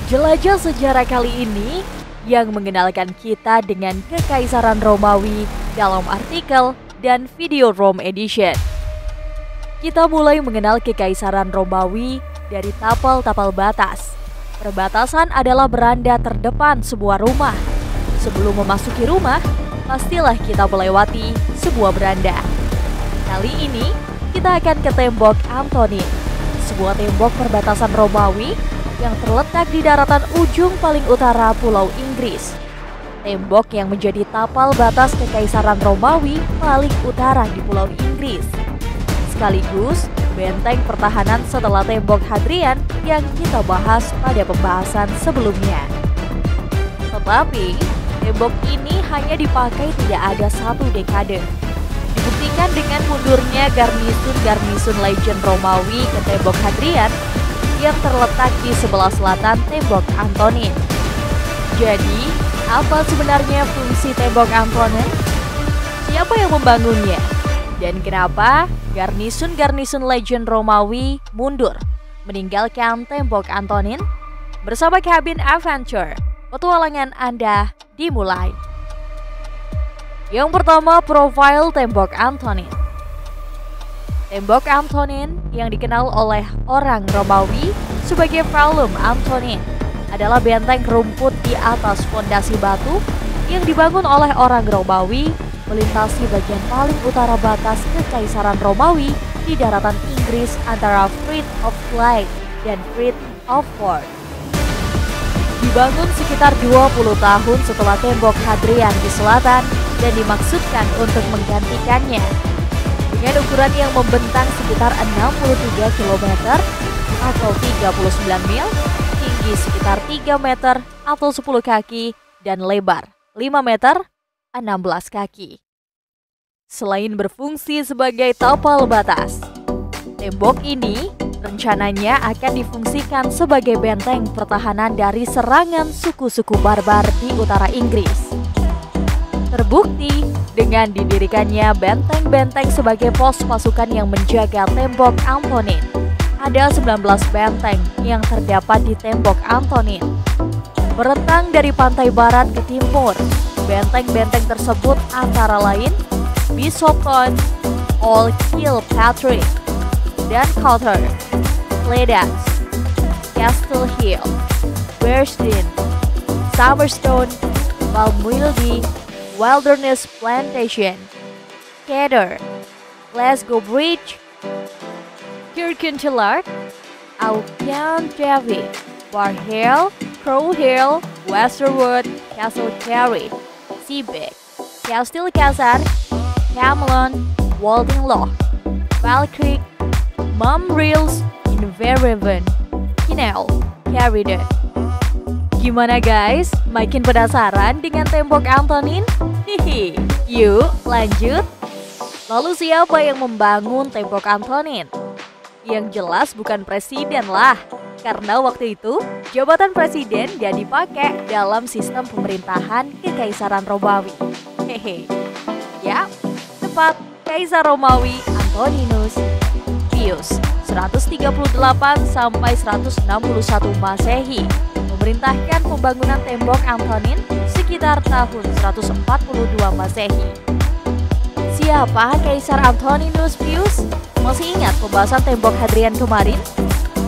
Jelajah sejarah kali ini yang mengenalkan kita dengan Kekaisaran Romawi dalam artikel dan video Rome Edition. Kita mulai mengenal Kekaisaran Romawi dari tapal-tapal batas. Perbatasan adalah beranda terdepan sebuah rumah. Sebelum memasuki rumah, pastilah kita melewati sebuah beranda. Kali ini, kita akan ke tembok Antonin, sebuah tembok perbatasan Romawi yang terletak di daratan ujung paling utara Pulau Inggris. Tembok yang menjadi tapal batas Kekaisaran Romawi paling utara di Pulau Inggris. Sekaligus benteng pertahanan setelah tembok Hadrian yang kita bahas pada pembahasan sebelumnya. Tetapi, tembok ini hanya dipakai tidak ada satu dekade. Dibuktikan dengan mundurnya garnisun Legend Romawi ke tembok Hadrian yang terletak di sebelah selatan tembok Antonin. Jadi, apa sebenarnya fungsi tembok Antonin? Siapa yang membangunnya? Dan kenapa garnisun Legend Romawi mundur, meninggalkan tembok Antonin? Bersama Cabin Adventure, petualangan Anda dimulai. Yang pertama, profil tembok Antonin. Tembok Antonin yang dikenal oleh orang Romawi sebagai Velum Antonin adalah benteng rumput di atas fondasi batu yang dibangun oleh orang Romawi melintasi bagian paling utara batas Kekaisaran Romawi di daratan Inggris antara Firth of Clyde dan Firth of Forth. Dibangun sekitar 20 tahun setelah tembok Hadrian di selatan dan dimaksudkan untuk menggantikannya. Dengan ukuran yang membentang sekitar 63 km atau 39 mil, tinggi sekitar 3 meter atau 10 kaki, dan lebar 5 meter 16 kaki. Selain berfungsi sebagai tapal batas, tembok ini rencananya akan difungsikan sebagai benteng pertahanan dari serangan suku-suku barbar di utara Inggris. Terbukti dengan didirikannya benteng-benteng sebagai pos pasukan yang menjaga tembok Antonin. Ada 19 benteng yang terdapat di tembok Antonin. Berentang dari pantai barat ke timur, benteng-benteng tersebut antara lain Bishopton, Old Kilpatrick, Duncotter, Cledans, Castle Hill, Bearsden, Summerstone, Balmwildy, Wilderness Plantation, Cedar, Glasgow Bridge, Kirkintilloch, Albion Davy, Bar Hill, Crow Hill, Westerwood, Castle Carey, Seabeck, Castle Casar, Camelon, Walding Loch, Falkirk, Mum Reels, Inverhaven, Kinel, Carridon. Gimana guys? Makin penasaran dengan tembok Antonin? Hihi, yuk lanjut. Lalu siapa yang membangun tembok Antonin? Yang jelas bukan presiden lah, karena waktu itu jabatan presiden gak dipakai dalam sistem pemerintahan Kekaisaran Romawi. Hehe, ya, tepat, Kaisar Romawi Antoninus Pius 138 sampai 161 Masehi memerintahkan pembangunan tembok Antonin sekitar tahun 142 Masehi. Siapa Kaisar Antoninus Pius? Masih ingat pembahasan tembok Hadrian kemarin?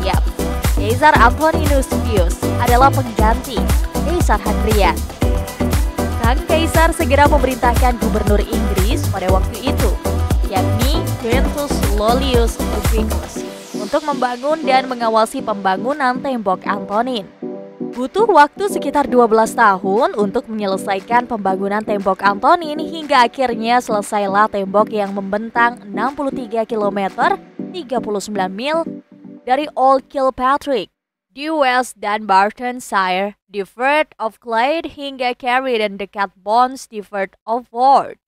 Yap, Kaisar Antoninus Pius adalah pengganti Kaisar Hadrian. Sang Kaisar segera memerintahkan gubernur Inggris pada waktu itu, yakni Quintus Lollius Ulficus, untuk membangun dan mengawasi pembangunan tembok Antonin. Butuh waktu sekitar 12 tahun untuk menyelesaikan pembangunan tembok Antonin hingga akhirnya selesailah tembok yang membentang 63 km 39 mil dari Old Kilpatrick di West Dunbartonshire di Firth of Clyde hingga Carridon dekat Bourne di Firth of Forth.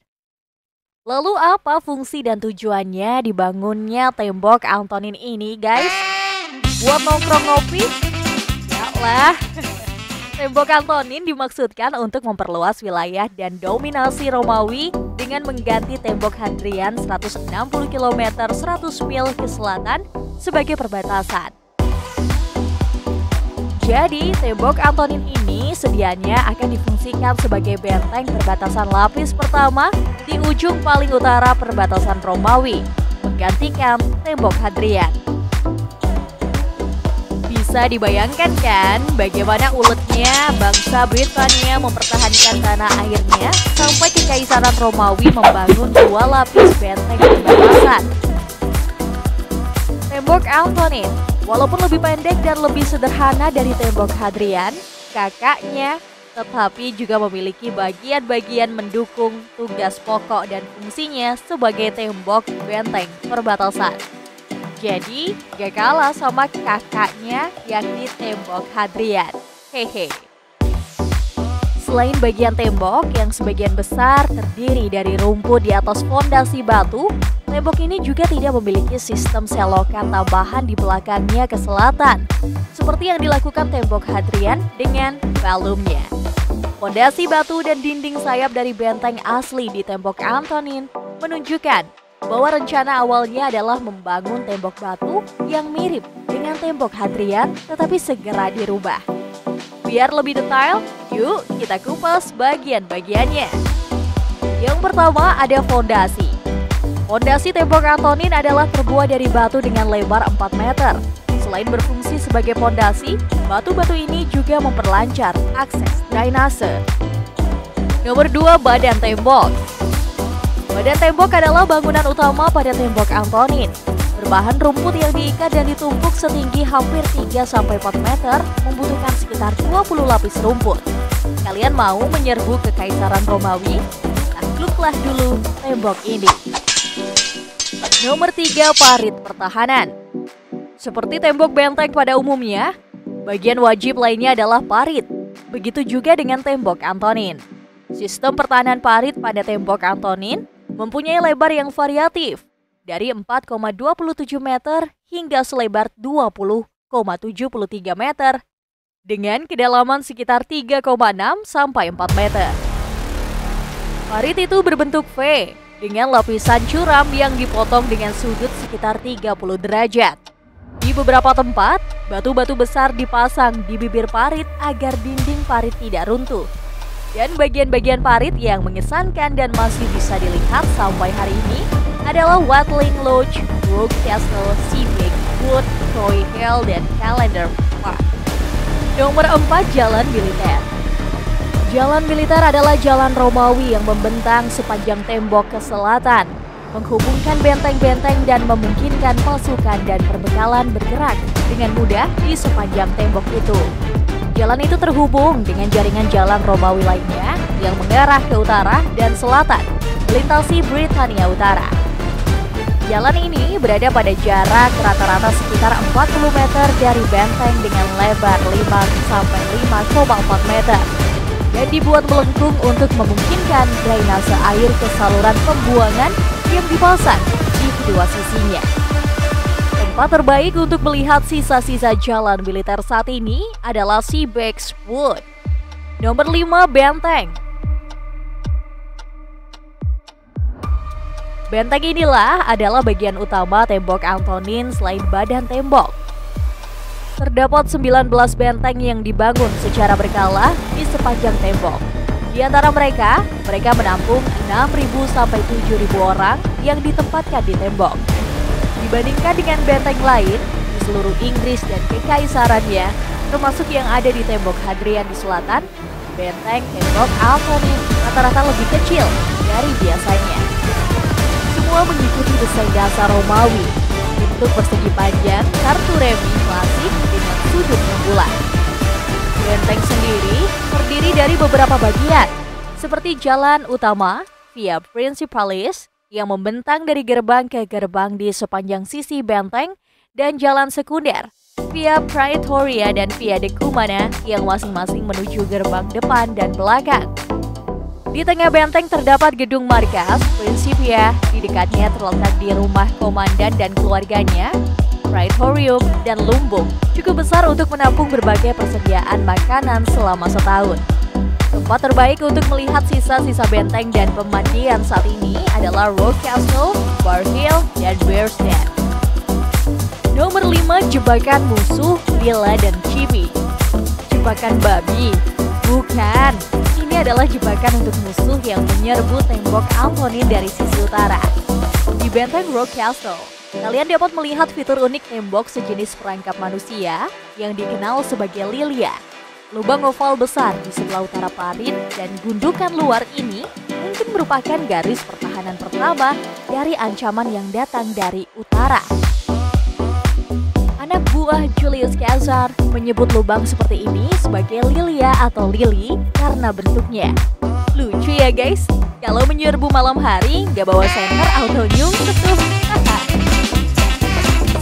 Lalu apa fungsi dan tujuannya dibangunnya tembok Antonin ini guys? Buat nongkrong ngopi? Lah, tembok Antonin dimaksudkan untuk memperluas wilayah dan dominasi Romawi dengan mengganti tembok Hadrian 160 km 100 mil ke selatan sebagai perbatasan. Jadi, tembok Antonin ini sedianya akan difungsikan sebagai benteng perbatasan lapis pertama di ujung paling utara perbatasan Romawi, menggantikan tembok Hadrian. Bisa dibayangkan kan bagaimana uletnya bangsa Britania mempertahankan tanah airnya sampai Kekaisaran Romawi membangun 2 lapis benteng perbatasan. Tembok Antonin, walaupun lebih pendek dan lebih sederhana dari tembok Hadrian, kakaknya, tetapi juga memiliki bagian-bagian mendukung tugas pokok dan fungsinya sebagai tembok benteng perbatasan. Jadi, gak kalah sama kakaknya yakni tembok Hadrian. Hehe. Selain bagian tembok yang sebagian besar terdiri dari rumput di atas fondasi batu, tembok ini juga tidak memiliki sistem selokan tambahan di belakangnya ke selatan, seperti yang dilakukan tembok Hadrian dengan balumnya. Fondasi batu dan dinding sayap dari benteng asli di tembok Antonin menunjukkan bahwa rencana awalnya adalah membangun tembok batu yang mirip dengan tembok Hadrian, tetapi segera dirubah. Biar lebih detail, yuk kita kupas bagian-bagiannya. Yang pertama ada fondasi. Fondasi tembok Antonin adalah terbuat dari batu dengan lebar 4 meter. Selain berfungsi sebagai fondasi, batu-batu ini juga memperlancar akses drainase. Nomor 2, badan tembok. Badan tembok adalah bangunan utama pada tembok Antonin. Berbahan rumput yang diikat dan ditumpuk setinggi hampir 3-4 meter membutuhkan sekitar 20 lapis rumput. Kalian mau menyerbu Kekaisaran Romawi? Takluklah dulu tembok ini. Nomor 3, parit pertahanan. Seperti tembok benteng pada umumnya, bagian wajib lainnya adalah parit. Begitu juga dengan tembok Antonin. Sistem pertahanan parit pada tembok Antonin mempunyai lebar yang variatif, dari 4,27 meter hingga selebar 20,73 meter, dengan kedalaman sekitar 3,6 sampai 4 meter. Parit itu berbentuk V, dengan lapisan curam yang dipotong dengan sudut sekitar 30 derajat. Di beberapa tempat, batu-batu besar dipasang di bibir parit agar dinding parit tidak runtuh. Dan bagian-bagian parit yang mengesankan dan masih bisa dilihat sampai hari ini adalah Watling Lodge, Brook Castle, Seabeck, Wood, Troy Hill, dan Calendar Park. Nomor 4, jalan militer. Jalan militer adalah jalan Romawi yang membentang sepanjang tembok ke selatan, menghubungkan benteng-benteng dan memungkinkan pasukan dan perbekalan bergerak dengan mudah di sepanjang tembok itu. Jalan itu terhubung dengan jaringan jalan Romawi lainnya yang mengarah ke utara dan selatan, melintasi Britania Utara. Jalan ini berada pada jarak rata-rata sekitar 40 meter dari benteng dengan lebar 5-5,4 meter dan dibuat melengkung untuk memungkinkan drainase air ke saluran pembuangan yang dipasang di kedua sisinya. Tempat terbaik untuk melihat sisa-sisa jalan militer saat ini adalah Seabeck's Wood. Nomor 5, benteng. Benteng inilah adalah bagian utama tembok Antonin selain badan tembok. Terdapat 19 benteng yang dibangun secara berkala di sepanjang tembok. Di antara mereka menampung 6.000 sampai 7.000 orang yang ditempatkan di tembok. Dibandingkan dengan benteng lain di seluruh Inggris dan kekaisarannya, termasuk yang ada di tembok Hadrian di selatan, benteng tembok Antonin rata-rata lebih kecil dari biasanya. Semua mengikuti desain dasar Romawi, bentuk persegi panjang kartu remi klasik dengan sudut yang bulat. Benteng sendiri terdiri dari beberapa bagian, seperti jalan utama, Via Principalis, yang membentang dari gerbang ke gerbang di sepanjang sisi benteng, dan jalan sekunder, Via Praetoria dan Via Decumana yang masing-masing menuju gerbang depan dan belakang. Di tengah benteng terdapat gedung markas Principia, di dekatnya terletak di rumah komandan dan keluarganya, Praetorium, dan lumbung, cukup besar untuk menampung berbagai persediaan makanan selama setahun. Tempat terbaik untuk melihat sisa-sisa benteng dan pemandian saat ini adalah Rock Castle, Bar Hill, dan Bear's Den. Nomor 5, jebakan musuh, Villa dan Chibi. jebakan babi? Bukan, ini adalah jebakan untuk musuh yang menyerbu tembok Antonin dari sisi utara. Di benteng Rogue Castle, kalian dapat melihat fitur unik tembok sejenis perangkap manusia yang dikenal sebagai Lilia. Lubang oval besar di sebelah utara parit dan gundukan luar ini mungkin merupakan garis pertahanan pertama dari ancaman yang datang dari utara. Anak buah Julius Caesar menyebut lubang seperti ini sebagai Lilia atau Lili karena bentuknya. Lucu ya guys, kalau menyerbu malam hari nggak bawa senter auto nyungsep tuh.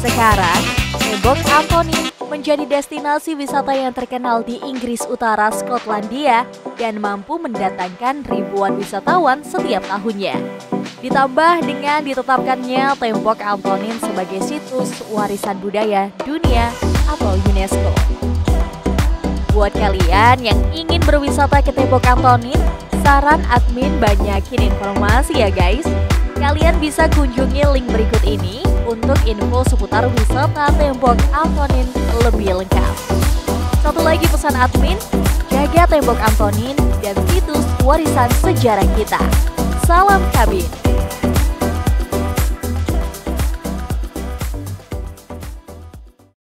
Sekarang, tembok Antonin menjadi destinasi wisata yang terkenal di Inggris Utara, Skotlandia, dan mampu mendatangkan ribuan wisatawan setiap tahunnya. Ditambah dengan ditetapkannya tembok Antonin sebagai situs warisan budaya dunia atau UNESCO. Buat kalian yang ingin berwisata ke tembok Antonin, saran admin banyakin informasi ya guys. Kalian bisa kunjungi link berikut ini untuk info seputar wisata tembok Antonin lebih lengkap. Satu lagi pesan admin, jaga tembok Antonin dan situs warisan sejarah kita. Salam kabin.